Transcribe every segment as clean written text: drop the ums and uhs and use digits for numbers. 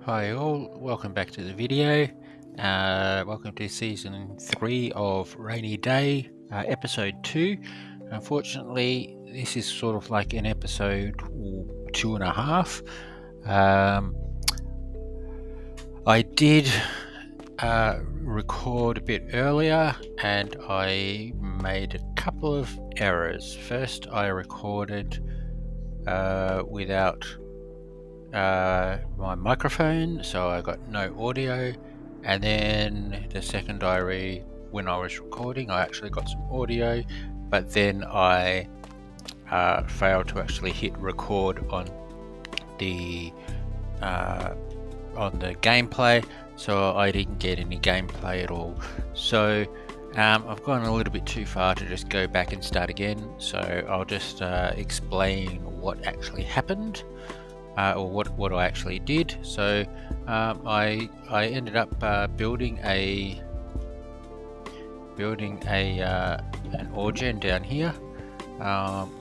Hi all, welcome back to the video. Welcome to season 3 of Rainy Day, episode 2. Unfortunately, this is sort of like an episode 2.5. I did record a bit earlier and I made a couple of errors. First, I recorded without my microphone, so I got no audio, and then the second diary, when I was recording, I actually got some audio, but then I failed to actually hit record on the gameplay, so I didn't get any gameplay at all. So I've gone a little bit too far to just go back and start again, so I'll just explain what actually happened. Or what I actually did. So I ended up building an oregen down here.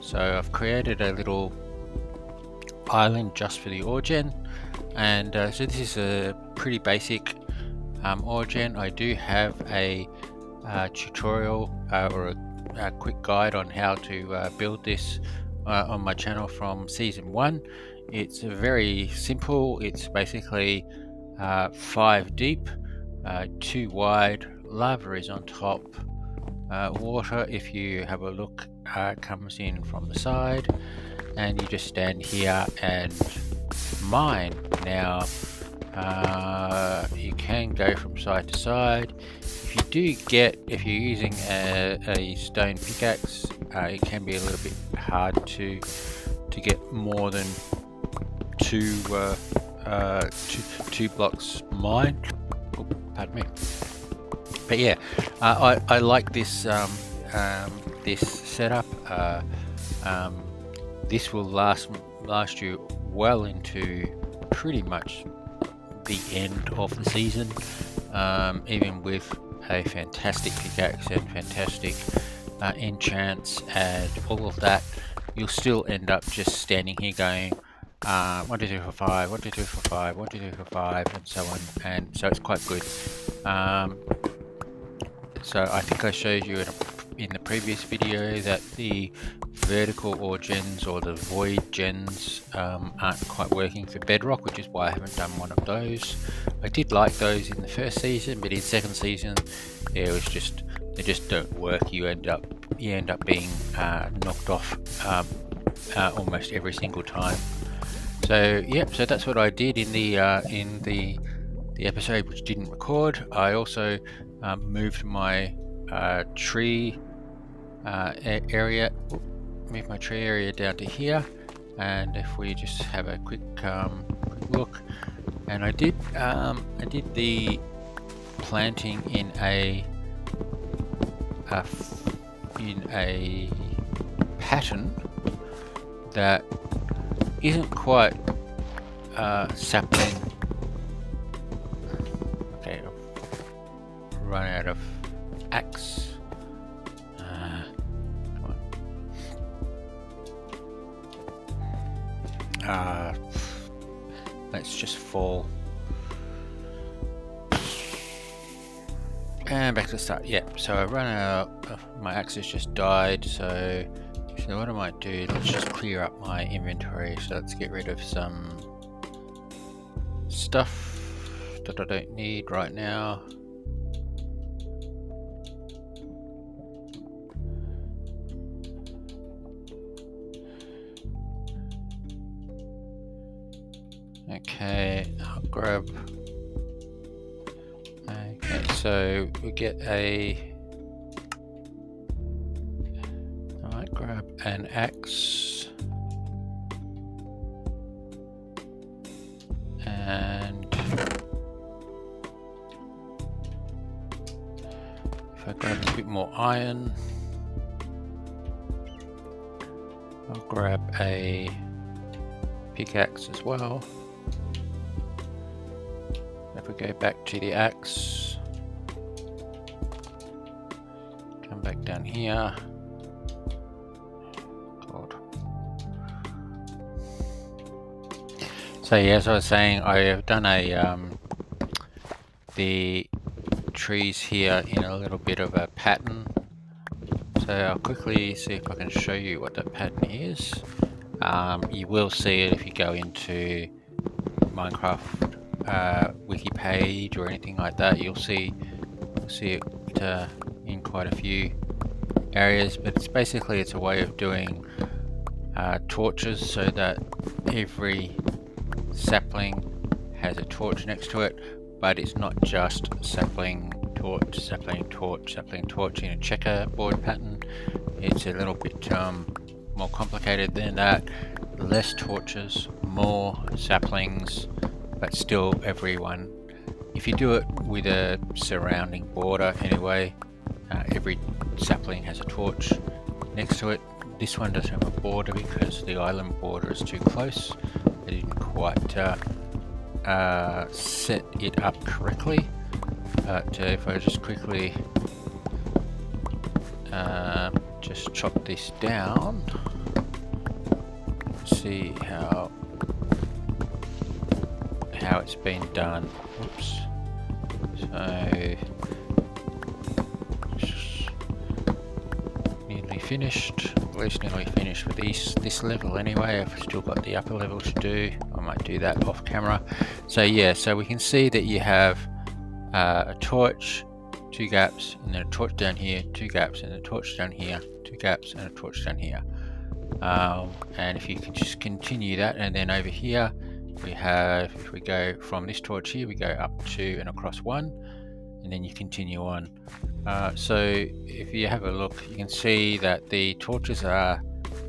So I've created a little island just for the oregen, and so this is a pretty basic oregen. I do have a tutorial or a quick guide on how to build this on my channel from season 1. It's very simple. It's basically 5 deep, 2 wide, lava is on top, water, if you have a look, comes in from the side, and you just stand here and mine. Now you can go from side to side. If you're using a stone pickaxe, it can be a little bit hard to get more than two blocks mined. Oh, pardon me. But yeah, I like this this setup. This will last you well into pretty much the end of the season, even with a fantastic pickaxe and fantastic enchants and all of that. You'll still end up just standing here going 1, 2, 3, 4, 5, 1, 2, 3, 4, 5, 1, 2, 3, 4, 5, and so on. And so it's quite good. So I think I showed you in the previous video that the vertical orgens or the void gens aren't quite working for Bedrock, which is why I haven't done one of those. I did like those in the first season, but in second season they just don't work. You end up being knocked off almost every single time. So yep, so that's what I did in the episode which didn't record. I also moved my tree area down to here, and if we just have a quick look, and I did the planting in a pattern that isn't quite sapling. Okay, I've run out of axe. Come on. Let's just fall. And back to the start. Yeah, so I ran out. My axe has just died. So what I might do, let's just clear up my inventory. So let's get rid of some stuff that I don't need right now. Okay, I'll grab. Okay, so we get I might grab an axe, and if I grab a bit more iron, I'll grab a pickaxe as well. If we go back to the axe, come back down here. God. So yeah, as I was saying, I have done the trees here in a little bit of a pattern. So I'll quickly see if I can show you what that pattern is. You will see it if you go into Minecraft wiki page or anything like that. You'll see it in quite a few areas, but it's a way of doing torches so that every sapling has a torch next to it, but it's not just sapling, torch, sapling, torch, sapling, torch in a checkerboard pattern. It's a little bit more complicated than that. Less torches, more saplings, but still everyone. If you do it with a surrounding border anyway, every sapling has a torch next to it. This one doesn't have a border because the island border is too close. I didn't quite set it up correctly. But if I just quickly just chop this down, see how it's been done. Oops. So nearly finished, at least nearly finished with this level anyway. I've still got the upper level to do. I might do that off camera. So yeah, so we can see that you have a torch, 2 gaps, and then a torch down here, 2 gaps, and a torch down here, 2 gaps, and a torch down here. And if you could just continue that, and then over here we have, if we go from this torch here, we go up 2 and across 1, and then you continue on. So if you have a look, you can see that the torches are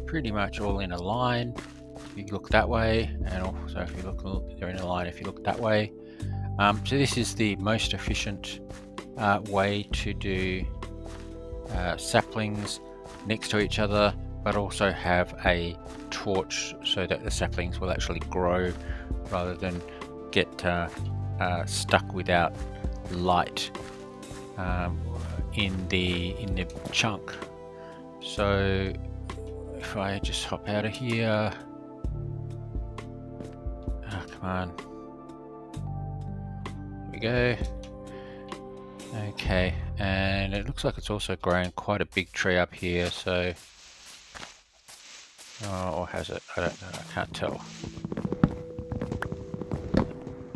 pretty much all in a line. If you look that way, and also if you look, they're in a line if you look that way. So this is the most efficient way to do saplings next to each other, but also have a torch so that the saplings will actually grow rather than get stuck without light in the chunk. So if I just hop out of here, come on, here we go. Okay, and it looks like it's also growing quite a big tree up here, so or has it? I don't know, I can't tell.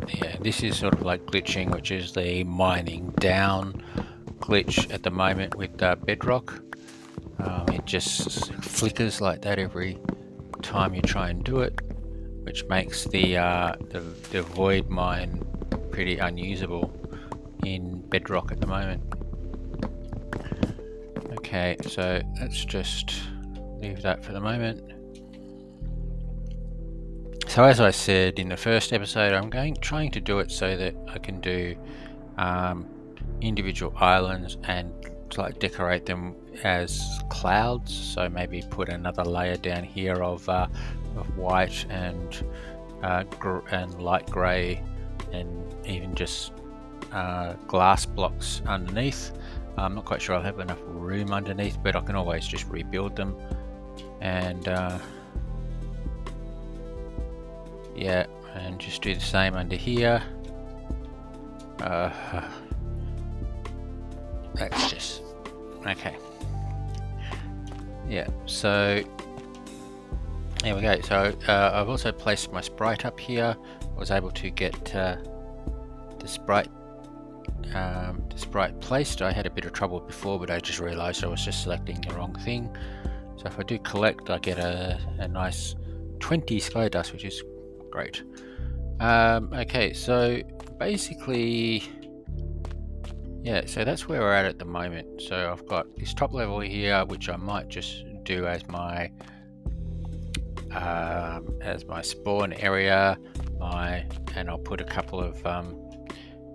Yeah, this is sort of like glitching, which is the mining down glitch at the moment with Bedrock. It just flickers like that every time you try and do it, which makes the void mine pretty unusable in Bedrock at the moment. Okay, so let's just leave that for the moment. So as I said in the first episode, I'm trying to do it so that I can do individual islands and like decorate them as clouds. So maybe put another layer down here of white and light grey, and even just glass blocks underneath. I'm not quite sure I'll have enough room underneath, but I can always just rebuild them. And yeah, and just do the same under here. That's just okay. Yeah, so there we go. So I've also placed my sprite up here. I was able to get the sprite placed. I had a bit of trouble before, but I just realized I was just selecting the wrong thing. So if I do collect, I get a nice 20 sky dust, which is great. Okay, so basically, yeah, so that's where we're at the moment. So I've got this top level here, which I might just do as my spawn area, and I'll put a couple of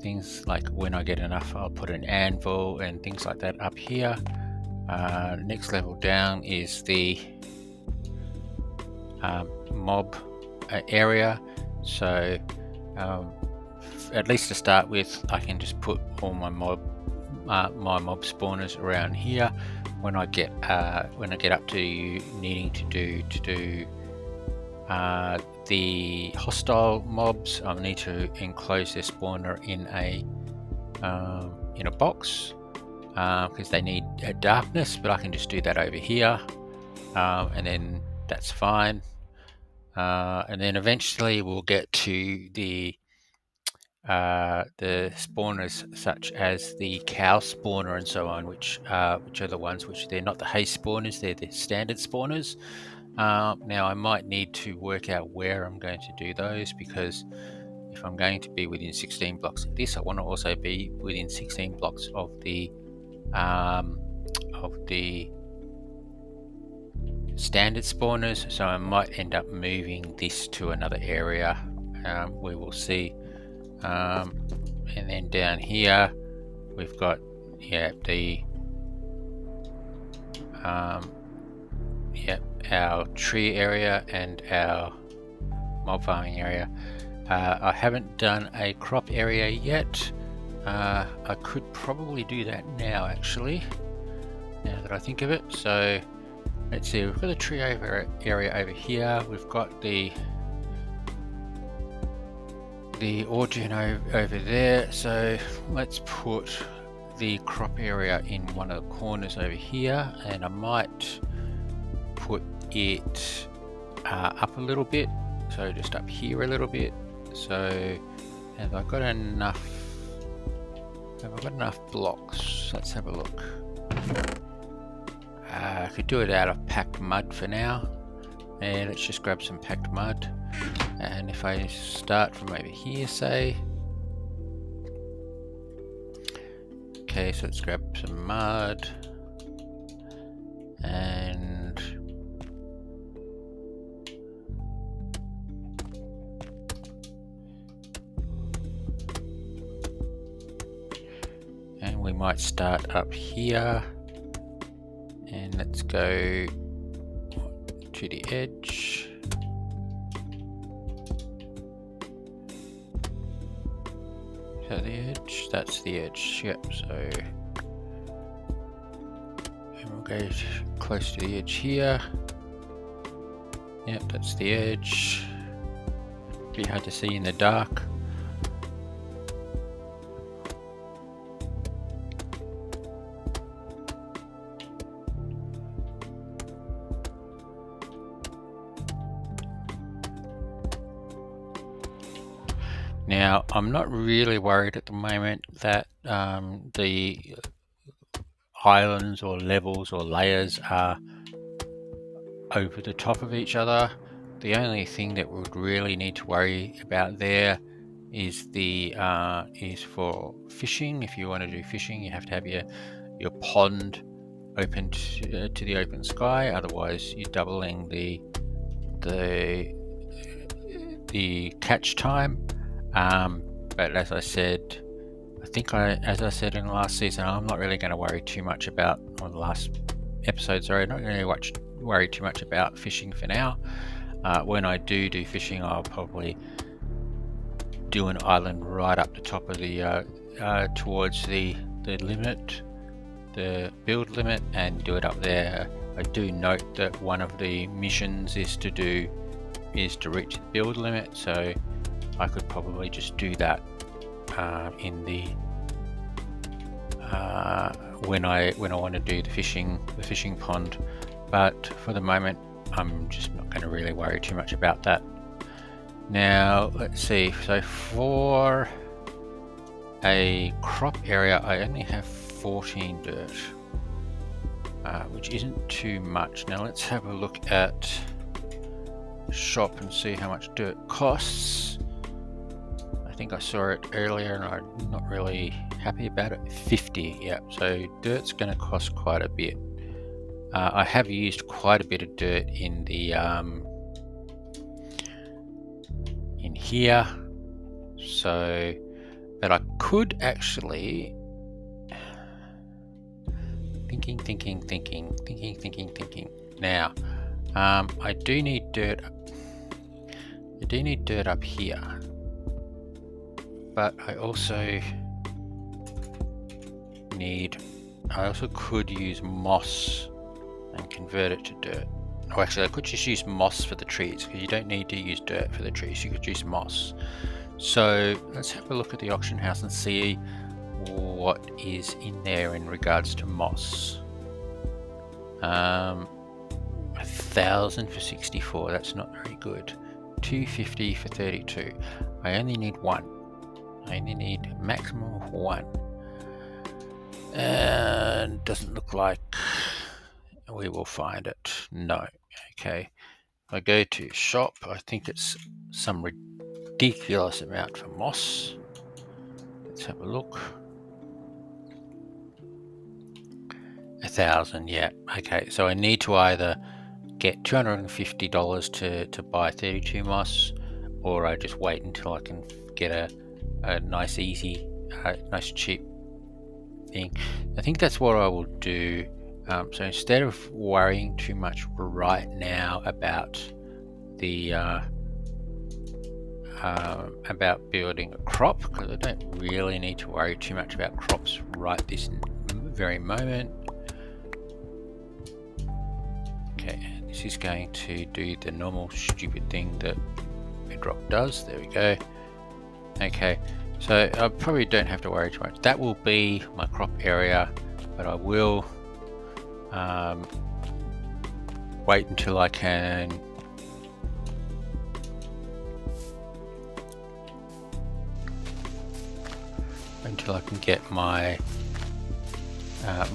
things, like when I get enough, I'll put an anvil and things like that up here. Next level down is the mob area. So at least to start with, I can just put all my mob spawners around here. When I get up to needing to do The hostile mobs, I need to enclose their spawner in a box because they need darkness, but I can just do that over here, and then that's fine. And then eventually we'll get to the spawners such as the cow spawner and so on, which are the ones which they're not the haste spawners, they're the standard spawners. Now I might need to work out where I'm going to do those, because if I'm going to be within 16 blocks of this, I want to also be within 16 blocks of the standard spawners, so I might end up moving this to another area. We will see. And then down here we've got our tree area and our mob farming area. I haven't done a crop area yet. I could probably do that now, actually, now that I think of it. So let's see, we've got a tree area over here, we've got the origin over there, so let's put the crop area in one of the corners over here, and I might put it up a little bit, so just up here a little bit. So have I got enough blocks? Let's have a look. I could do it out of packed mud for now. And let's just grab some packed mud. And if I start from over here, say, okay, so let's grab some mud, and we might start up here, and let's go to the edge. Is that the edge? That's the edge, yep. So and we'll go close to the edge here. Yep, that's the edge. Be hard to see in the dark. Now, I'm not really worried at the moment that the islands or levels or layers are over the top of each other. The only thing that we would really need to worry about there is is for fishing. If you want to do fishing, you have to have your pond open to the open sky. Otherwise, you're doubling the catch time. But as I said, as I said in the last season, I'm not really going to worry too much about, on the last episode, sorry, not going to worry too much about fishing for now. When I do fishing, I'll probably do an island right up the top of the towards the limit, the build limit, and do it up there. I do note that one of the missions is to reach the build limit, so I could probably just do that in the when I want to do the fishing pond. But for the moment, I'm just not going to really worry too much about that. Now let's see. So for a crop area, I only have 14 dirt, which isn't too much. Now let's have a look at shop and see how much dirt costs. I think I saw it earlier and I'm not really happy about it. 50, yeah, so dirt's going to cost quite a bit. I have used quite a bit of dirt in the in here, so but I could actually thinking. Now, I do need dirt. I do need dirt up here, but I also could use moss and convert it to dirt. Oh, actually, I could just use moss for the trees, because you don't need to use dirt for the trees. You could use moss. So let's have a look at the auction house and see what is in there in regards to moss. 1,000 for 64. That's not very good. 250 for 32. I only need one. I only need a maximum of one. And doesn't look like we will find it. No. Okay. If I go to shop, I think it's some ridiculous amount for moss. Let's have a look. 1,000, yeah. Okay, so I need to either get $250 to buy 32 moss, or I just wait until I can get a nice, easy, nice, cheap thing. I think that's what I will do. So instead of worrying too much right now about the about building a crop, because I don't really need to worry too much about crops right this very moment. Okay, this is going to do the normal stupid thing that Bedrock does. There we go. Okay, so I probably don't have to worry too much. That will be my crop area, but I will wait until I can get my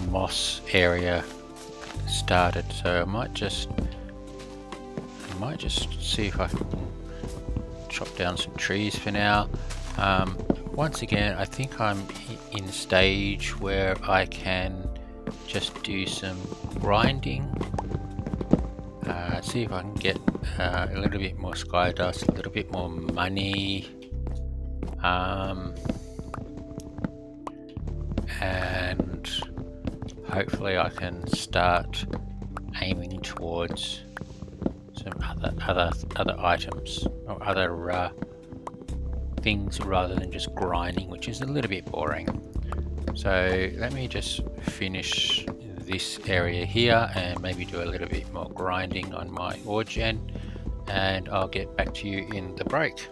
moss area started. So I might just see if I can chop down some trees for now. Once again, I think I'm in a stage where I can just do some grinding, see if I can get a little bit more sky dust, a little bit more money, and hopefully I can start aiming towards some other items or other things rather than just grinding, which is a little bit boring. So let me just finish this area here and maybe do a little bit more grinding on my ore gen, and I'll get back to you in the break.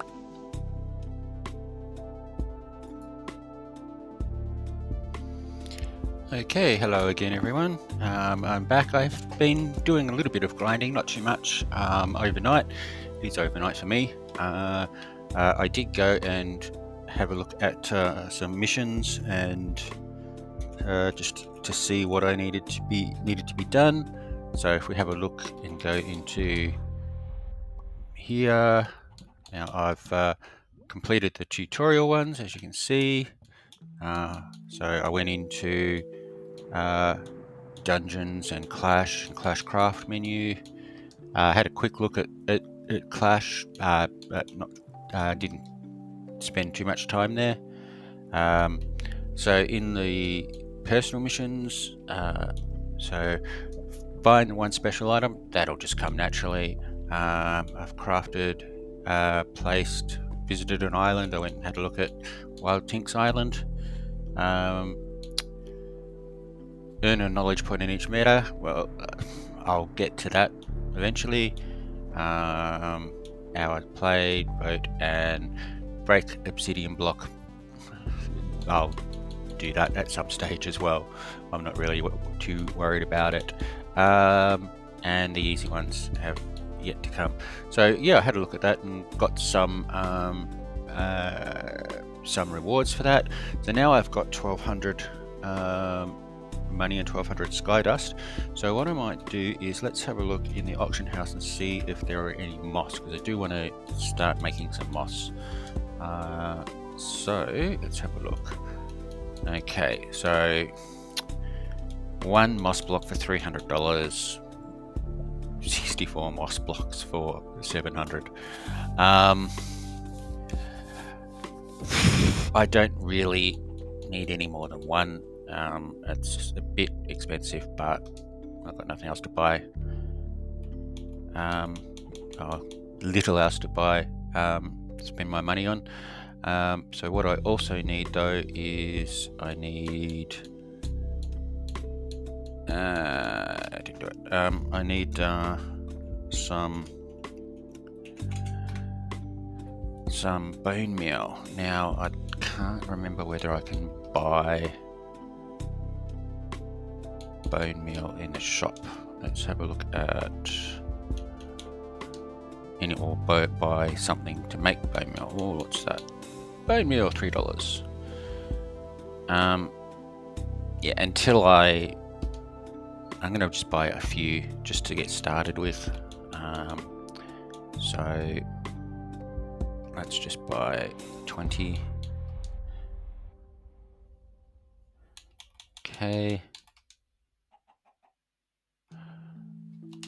Okay, hello again everyone. I'm back. I've been doing a little bit of grinding, not too much, overnight. It is overnight for me. I did go and have a look at some missions and just to see what I needed to be done. So if we have a look and go into here, now I've completed the tutorial ones, as you can see. So I went into dungeons and Clashcraft menu. Had a quick look at Clash, but didn't spend too much time there. So in the personal missions, so find one special item, that'll just come naturally. I've crafted, placed, visited an island. I went and had a look at Wild Tink's Island. Earn a knowledge point in each meta. Well, I'll get to that eventually. Hour played, vote, and break obsidian block. I'll do that at some stage as well. I'm not really too worried about it. And the easy ones have yet to come. So yeah, I had a look at that and got some rewards for that. So now I've got 1,200 money and 1,200 sky dust. So what I might do is let's have a look in the auction house and see if there are any moss, because I do want to start making some moss. So let's have a look. Okay, so one moss block for $300, 64 moss blocks for 700. I don't really need any more than one. It's a bit expensive, but I've got nothing else to buy. Little else to buy, spend my money on. So what I also need though is I need I didn't do it. I need some bone meal. Now I can't remember whether I can buy bone meal in the shop. Let's have a look at or buy something to make bone meal. Oh, what's that? Bone meal, $3. Yeah, until I'm gonna just buy a few just to get started with. So let's just buy 20. Okay.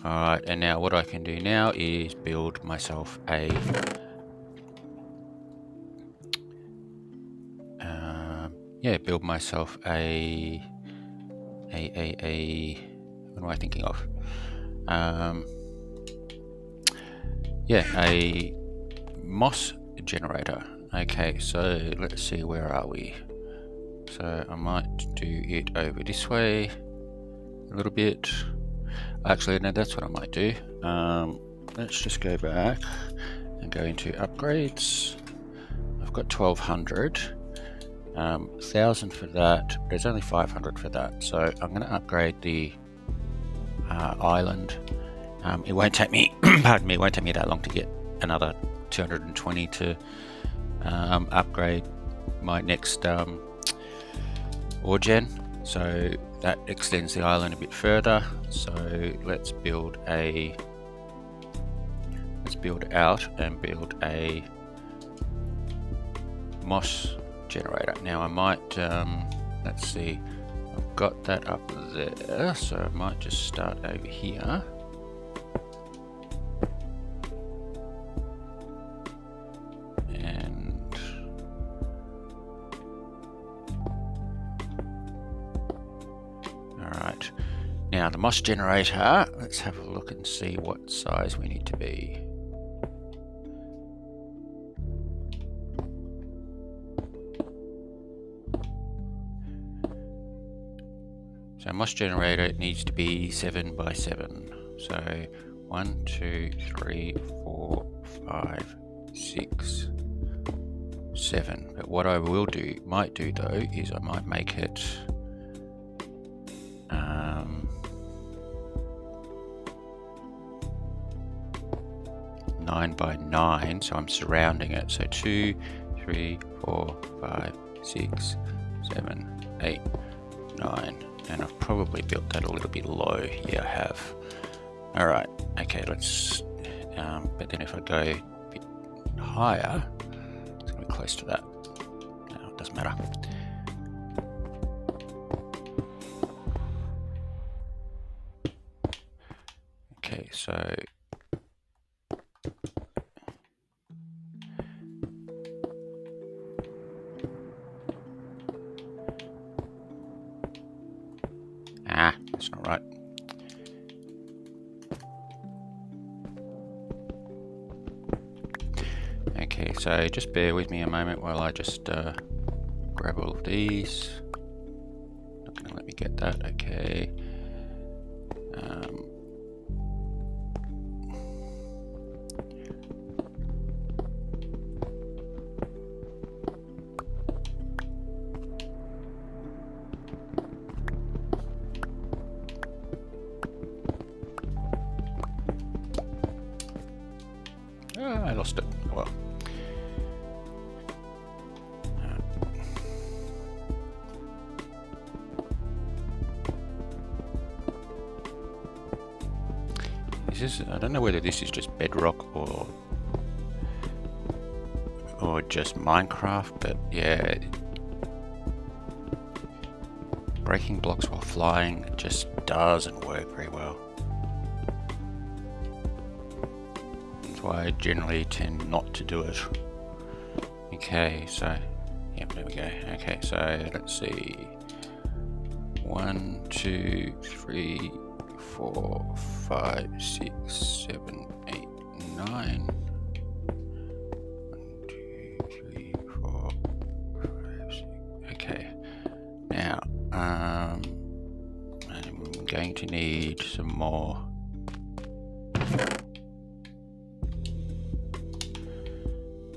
Alright, and now what I can do now is build myself a what am I thinking of? A moss generator. Okay, so let's see, where are we? So I might do it over this way a little bit. Actually, no, that's what I might do. Let's just go back and go into upgrades. I've got 1200, 1000 for that, but there's only 500 for that. So I'm going to upgrade the island. It won't take me, pardon me, it won't take me that long to get another 220 to upgrade my next ore gen. So that extends the island a bit further. So let's build out and build a moss generator. Now I might let's see, I've got that up there, so I might just start over here. Now the moss generator, let's have a look and see what size we need to be. So moss generator, it needs to be 7 by 7. So 1, 2, 3, 4, 5, 6, 7. But what I might do though, is I might make it 9 by 9, so I'm surrounding it. So 2, 3, 4, 5, 6, 7, 8, 9. And I've probably built that a little bit low. Yeah, I have. Alright, okay, let's but then if I go a bit higher, it's gonna be close to that. No, it doesn't matter. Okay, so that's not right. Okay, so just bear with me a moment while I just grab all of these. Not gonna let me get that. Okay. I lost it. Well. I don't know whether this is just Bedrock or just Minecraft, but yeah, breaking blocks while flying just doesn't work very well. That's why I generally tend not to do it. Okay, so yep, there we go. Okay, so let's see. 1, 2, 3, 4, 5, 6, 7, 8, 9. 1, 2, 3, 4, 5, 6. Okay. Now, I'm going to need some more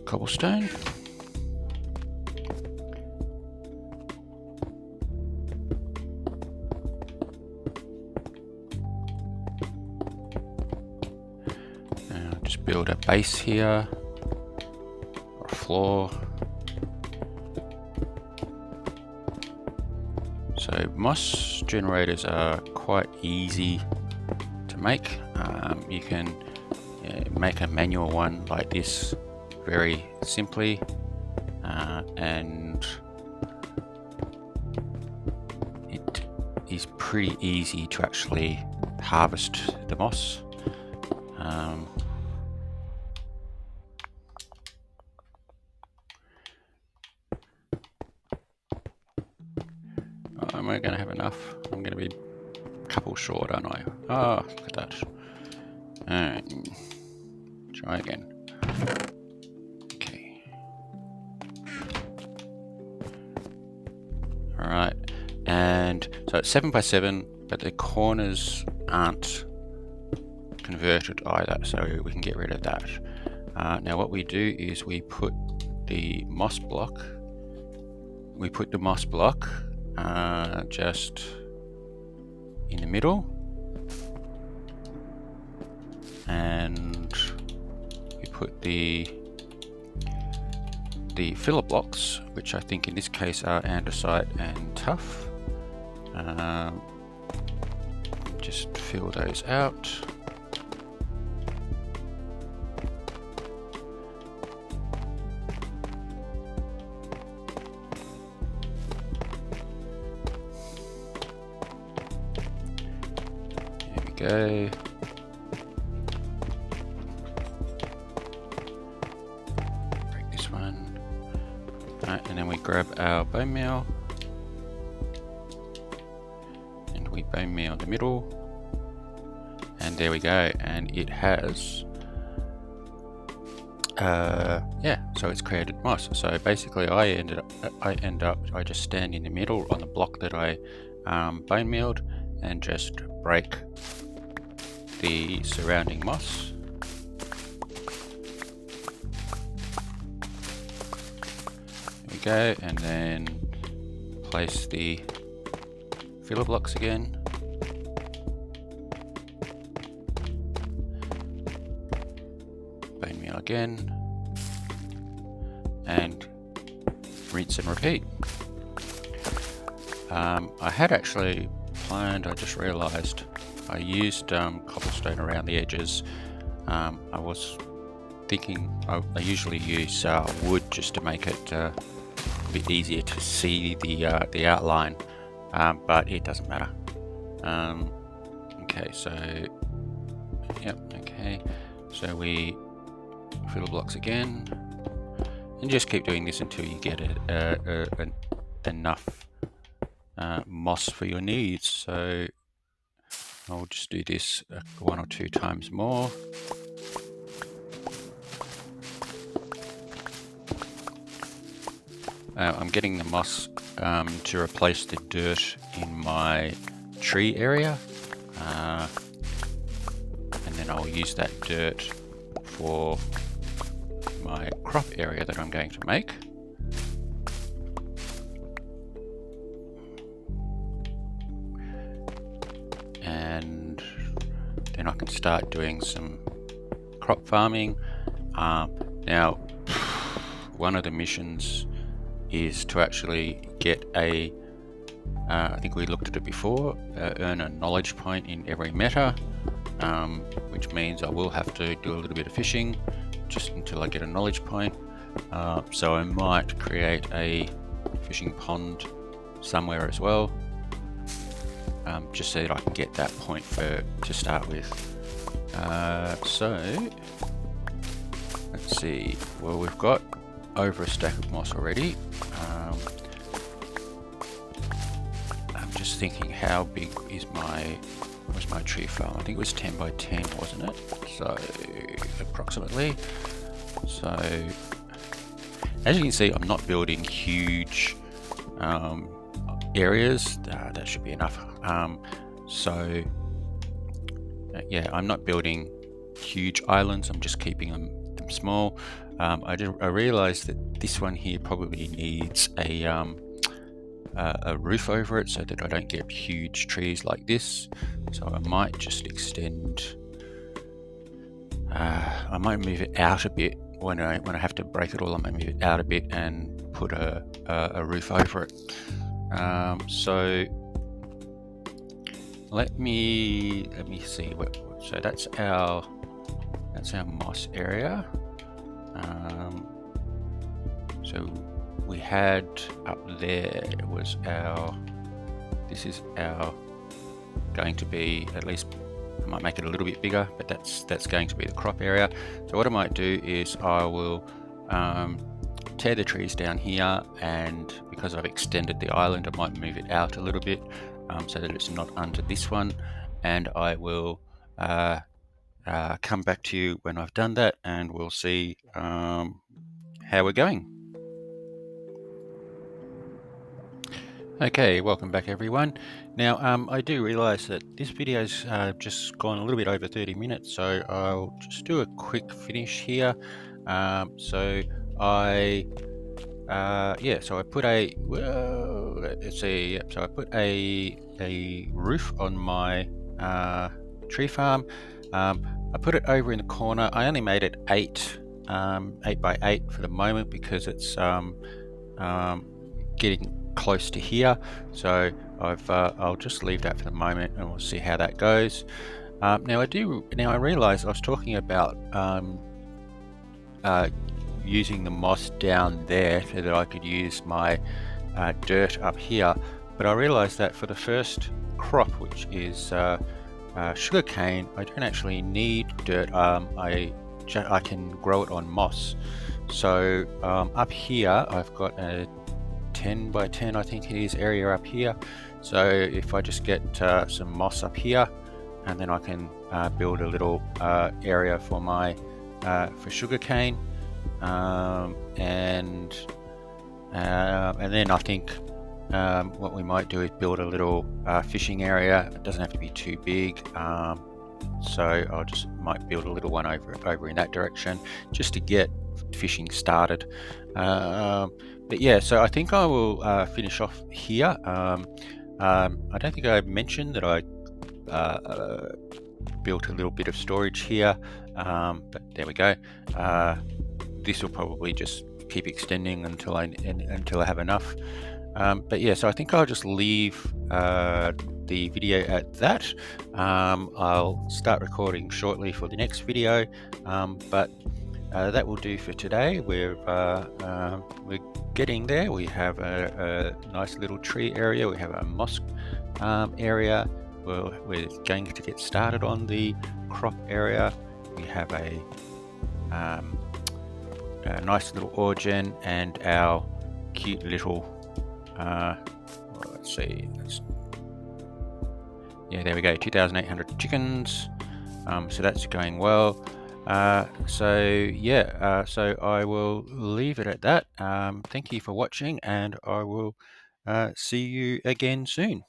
cobblestone. Just build a base here, or a floor. So moss generators are quite easy to make. You can make a manual one like this very simply, and it is pretty easy to actually harvest the moss. Am I going to have enough? I'm going to be a couple short, aren't I? Oh, look at that. Try again. Okay. Alright. And so it's 7 by 7, but the corners aren't converted either, so we can get rid of that. Now what we do is we put the moss block. Just in the middle, and we put the filler blocks, which I think in this case are andesite and tough. Just fill those out. Go. Break this one. Right, and then we grab our bone meal and we bone meal the middle, and there we go. And it has so it's created moss. So basically I just stand in the middle on the block that I bone mealed and just break the surrounding moss. There we go, and then place the filler blocks again. Bone meal again, and rinse and repeat. I had actually planned, I just realized I used cobblestone around the edges. I was thinking I usually use wood just to make it a bit easier to see the outline, but it doesn't matter. Okay, so yep, okay, so we fill the blocks again, and just keep doing this until you get enough moss for your needs. So I'll just do this 1 or 2 times more. I'm getting the moss to replace the dirt in my tree area, and then I'll use that dirt for my crop area that I'm going to make. And then I can start doing some crop farming. Now, one of the missions is to actually get I think we looked at it before, earn a knowledge point in every meta, which means I will have to do a little bit of fishing just until I get a knowledge point. So I might create a fishing pond somewhere as well, just so that I can get that point to start with. So let's see, well, we've got over a stack of moss already. I'm just thinking, how big is was my tree farm? I think it was 10 by 10, wasn't it? So approximately. So as you can see, I'm not building huge areas. That should be enough. Yeah, I'm not building huge islands. I'm just keeping them small. I realized that this one here probably needs a roof over it so that I don't get huge trees like this. So I might just extend. I might move it out a bit when I have to break it all. I might move it out a bit and put a roof over it. So let me see. So that's our moss area. So we had up there was this is our going to be, at least I might make it a little bit bigger, but that's going to be the crop area. So what I might do is I will tear the trees down here, and because I've extended the island, I might move it out a little bit so that it's not under this one, and I will come back to you when I've done that, and we'll see how we're going. Okay, welcome back everyone. Now I do realize that this video's just gone a little bit over 30 minutes, so I'll just do a quick finish here. So I put a roof on my tree farm. I put it over in the corner. I only made it 8 by 8 for the moment because it's getting close to here, so I'll just leave that for the moment, and we'll see how that goes. Now I realize I was talking about using the moss down there so that I could use my dirt up here, but I realized that for the first crop, which is sugarcane, I don't actually need dirt. I can grow it on moss. So up here I've got a 10 by 10 I think it is area up here. So if I just get some moss up here, and then I can build a little area for my for sugarcane, and then I think what we might do is build a little fishing area. It doesn't have to be too big, so I'll just might build a little one over in that direction just to get fishing started. But yeah, so I think I will finish off here. I don't think I mentioned that I built a little bit of storage here, but there we go. This will probably just keep extending until I have enough. But yeah, so I think I'll just leave the video at that. I'll start recording shortly for the next video, but that will do for today. We're getting there. We have a nice little tree area. We have a moss area. We're going to get started on the crop area. We have a nice little origin and our cute little let's see, yeah, there we go, 2,800 chickens. So that's going well. So yeah, so I will leave it at that. Thank you for watching, and I will see you again soon.